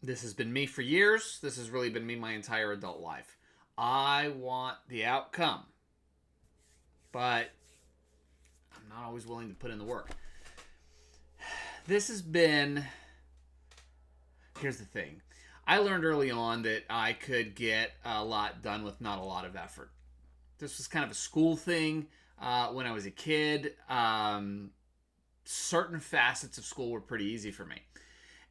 This has been me for years. This has really been me my entire adult life. I want the outcome, but I'm not always willing to put in the work. This has been. Here's the thing. I learned early on that I could get a lot done with not a lot of effort. This was kind of a school thing when I was a kid. Certain facets of school were pretty easy for me.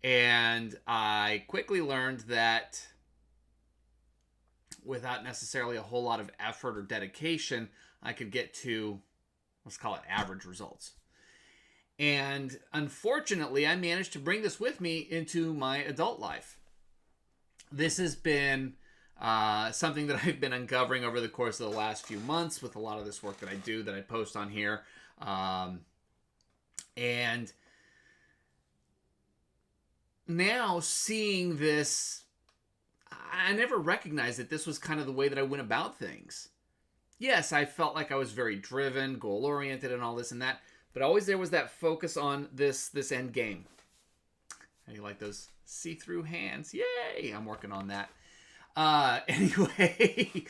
And I quickly learned that without necessarily a whole lot of effort or dedication, I could get to, let's call it, average results. And unfortunately, I managed to bring this with me into my adult life. This has been something that I've been uncovering over the course of the last few months with a lot of this work that I do that I post on here. And now seeing this, I never recognized that this was kind of the way that I went about things. Yes, I felt like I was very driven, goal oriented, and all this and that, but always there was that focus on this end game. How do you like those see-through hands? Yay! I'm working on that. Anyway,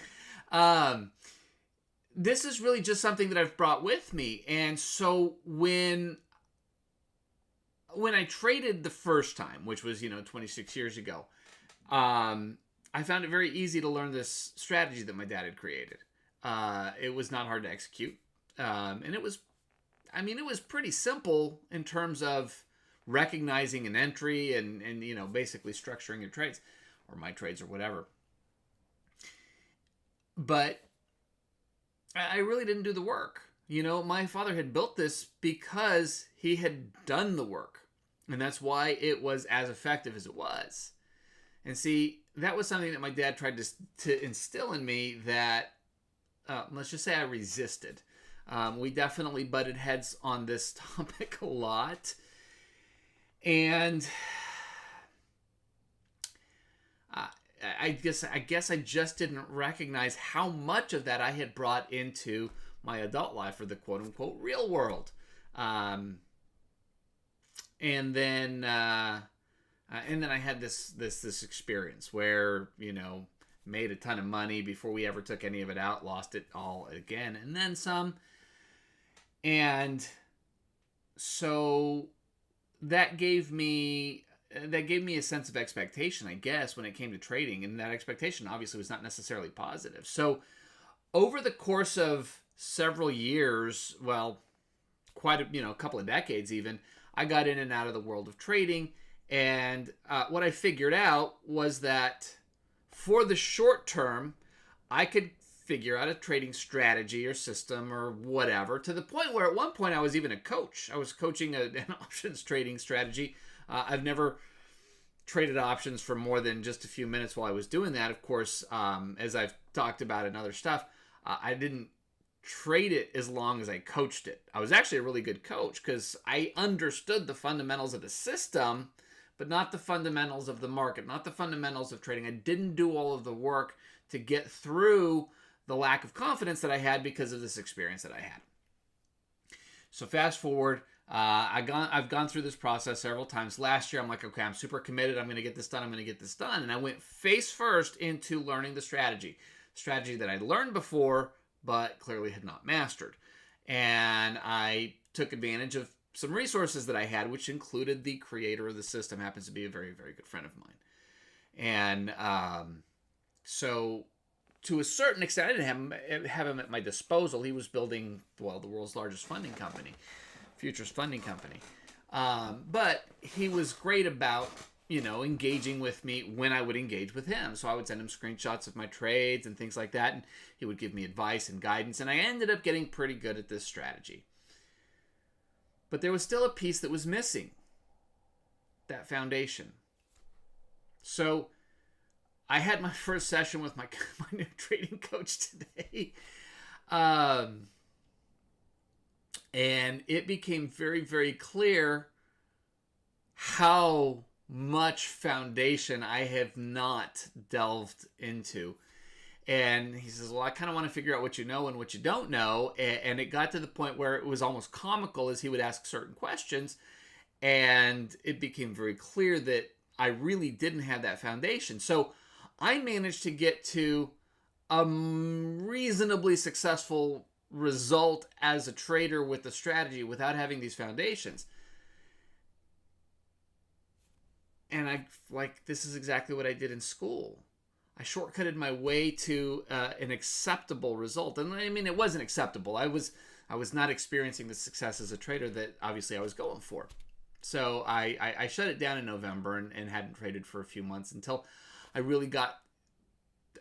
this is really just something that I've brought with me, and so when I traded the first time, which was 26 years ago, I found it very easy to learn this strategy that my dad had created. It was not hard to execute, and it was pretty simple in terms of recognizing an entry and basically structuring your trades or my trades or whatever. But I really didn't do the work. My father had built this because he had done the work. And that's why it was as effective as it was. And see, that was something that my dad tried to instill in me that, let's just say I resisted. We definitely butted heads on this topic a lot. And I guess I just didn't recognize how much of that I had brought into my adult life, or the quote unquote real world. And then I had this experience where made a ton of money before we ever took any of it out, lost it all again, and then some. And so that gave me a sense of expectation, I guess, when it came to trading, and that expectation obviously was not necessarily positive. So over the course of several years, well, quite a couple of decades even, I got in and out of the world of trading, and what I figured out was that for the short term, I could figure out a trading strategy or system or whatever, to the point where at one point I was even a coach. I was coaching an options trading strategy. I've never traded options for more than just a few minutes while I was doing that. Of course, as I've talked about in other stuff, I didn't trade it as long as I coached it. I was actually a really good coach because I understood the fundamentals of the system, but not the fundamentals of the market, not the fundamentals of trading. I didn't do all of the work to get through the lack of confidence that I had because of this experience that I had. So fast forward, I've gone through this process several times. Last year, I'm like, okay, I'm super committed. I'm going to get this done. I'm going to get this done. And I went face first into learning the strategy that I'd learned before, but clearly had not mastered. And I took advantage of some resources that I had, which included the creator of the system, happens to be a very, very good friend of mine. And so to a certain extent, I didn't have him at my disposal. He was building, well, the world's largest funding company, Futures Funding Company. But he was great about engaging with me when I would engage with him. So I would send him screenshots of my trades and things like that, and he would give me advice and guidance, and I ended up getting pretty good at this strategy. But there was still a piece that was missing, that foundation. So I had my first session with my new trading coach today. And it became very, very clear how much foundation I have not delved into. And he says, well, I kind of want to figure out what you know and what you don't know. And it got to the point where it was almost comical as he would ask certain questions. And it became very clear that I really didn't have that foundation. So I managed to get to a reasonably successful result as a trader with the strategy without having these foundations. And this is exactly what I did in school. I shortcutted my way to an acceptable result. And I mean, it wasn't acceptable. I was not experiencing the success as a trader that obviously I was going for. So I shut it down in November and hadn't traded for a few months until I really got.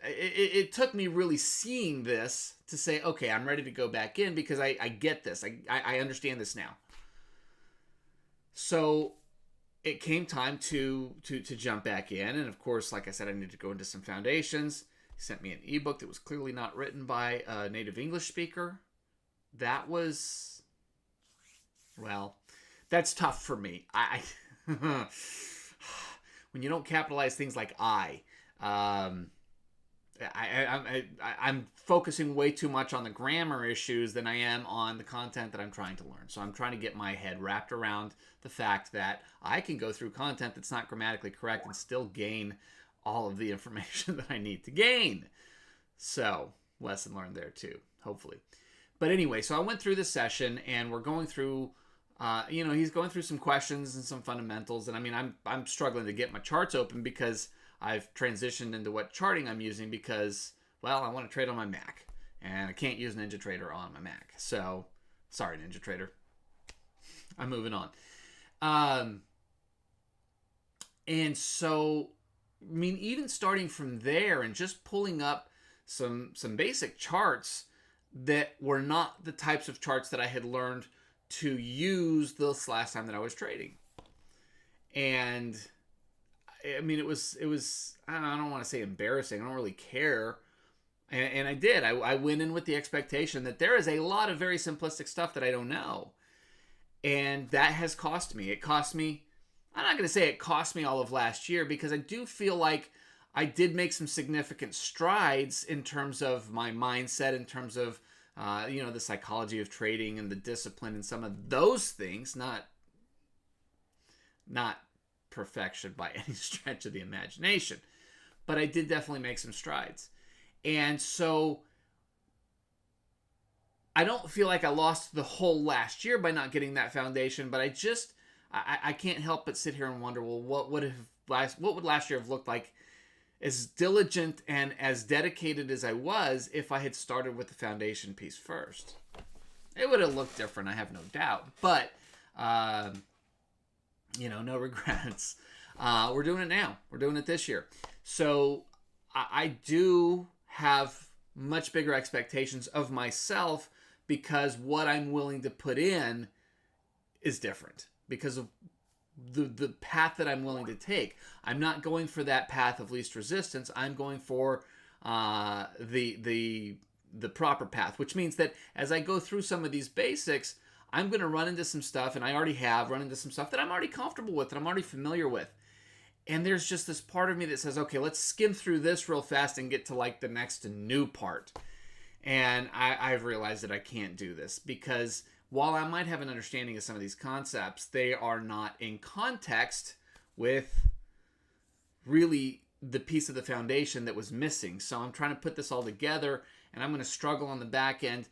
It took me really seeing this to say, okay, I'm ready to go back in because I get this. I understand this now. So it came time to jump back in. And of course, like I said, I needed to go into some foundations. He sent me an ebook that was clearly not written by a native English speaker. That was, well, that's tough for me. When you don't capitalize things like I'm focusing way too much on the grammar issues than I am on the content that I'm trying to learn. So I'm trying to get my head wrapped around the fact that I can go through content that's not grammatically correct and still gain all of the information that I need to gain. So lesson learned there too, hopefully. But anyway, so I went through this session and we're going through, he's going through some questions and some fundamentals. And I mean, I'm struggling to get my charts open because I've transitioned into what charting I'm using because, well, I want to trade on my Mac. And I can't use NinjaTrader on my Mac. So, sorry, NinjaTrader. I'm moving on. And so, I mean, even starting from there and just pulling up some basic charts that were not the types of charts that I had learned to use this last time that I was trading. And I mean, it was I don't want to say embarrassing. I don't really care. And I did. I went in with the expectation that there is a lot of very simplistic stuff that I don't know. And that has cost me. It cost me, I'm not going to say it cost me all of last year because I do feel like I did make some significant strides in terms of my mindset, in terms of, the psychology of trading and the discipline and some of those things, not perfection by any stretch of the imagination. But I did definitely make some strides. And so I don't feel like I lost the whole last year by not getting that foundation, but I can't help but sit here and wonder, well, what would last year have looked like as diligent and as dedicated as I was if I had started with the foundation piece first? It would have looked different, I have no doubt. But, no regrets. We're doing it now. We're doing it this year. So I do have much bigger expectations of myself because what I'm willing to put in is different because of the path that I'm willing to take. I'm not going for that path of least resistance. I'm going for the proper path, which means that as I go through some of these basics, I'm going to run into some stuff, and I already have run into some stuff that I'm already comfortable with, that I'm already familiar with. And there's just this part of me that says, okay, let's skim through this real fast and get to like the next new part. And I've realized that I can't do this because while I might have an understanding of some of these concepts, they are not in context with really the piece of the foundation that was missing. So I'm trying to put this all together, and I'm going to struggle on the back end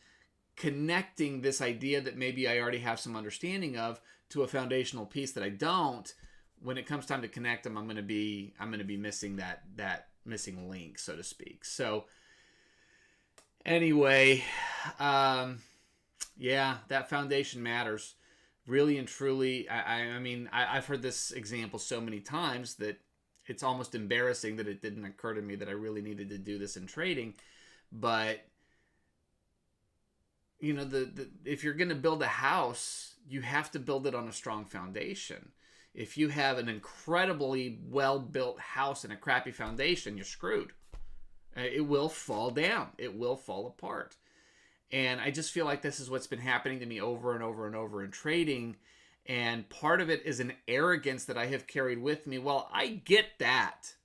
connecting this idea that maybe I already have some understanding of to a foundational piece that I don't. When it comes time to connect them, I'm going to be missing that missing link, so to speak. So anyway, yeah, that foundation matters really and truly. I've heard this example so many times that it's almost embarrassing that it didn't occur to me that I really needed to do this in trading. But if you're going to build a house, you have to build it on a strong foundation. If you have an incredibly well-built house and a crappy foundation, you're screwed. It will fall down. It will fall apart. And I just feel like this is what's been happening to me over and over and over in trading. And part of it is an arrogance that I have carried with me. Well, I get that.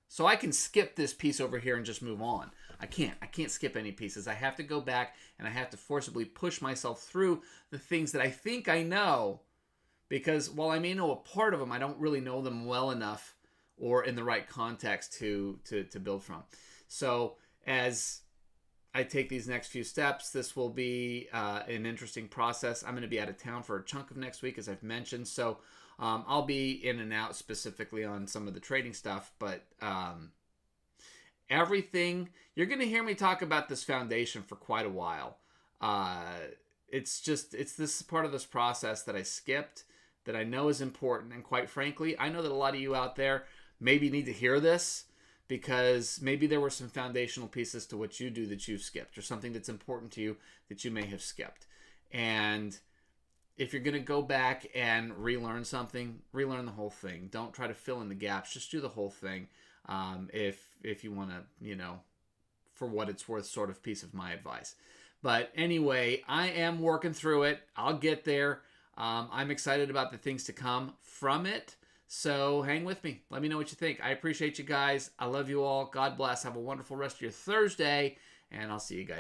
So I can skip this piece over here and just move on. I can't skip any pieces. I have to go back and I have to forcibly push myself through the things that I think I know. Because while I may know a part of them, I don't really know them well enough or in the right context to build from. So as I take these next few steps, this will be an interesting process. I'm going to be out of town for a chunk of next week, as I've mentioned. So I'll be in and out specifically on some of the trading stuff, but everything, you're going to hear me talk about this foundation for quite a while. It's this part of this process that I skipped, that I know is important. And quite frankly, I know that a lot of you out there maybe need to hear this, because maybe there were some foundational pieces to what you do that you've skipped, or something that's important to you that you may have skipped. And if you're going to go back and relearn something, relearn the whole thing. Don't try to fill in the gaps. Just do the whole thing. If you want to, for what it's worth, sort of piece of my advice. But anyway, I am working through it. I'll get there. I'm excited about the things to come from it. So hang with me. Let me know what you think. I appreciate you guys. I love you all. God bless. Have a wonderful rest of your Thursday, and I'll see you guys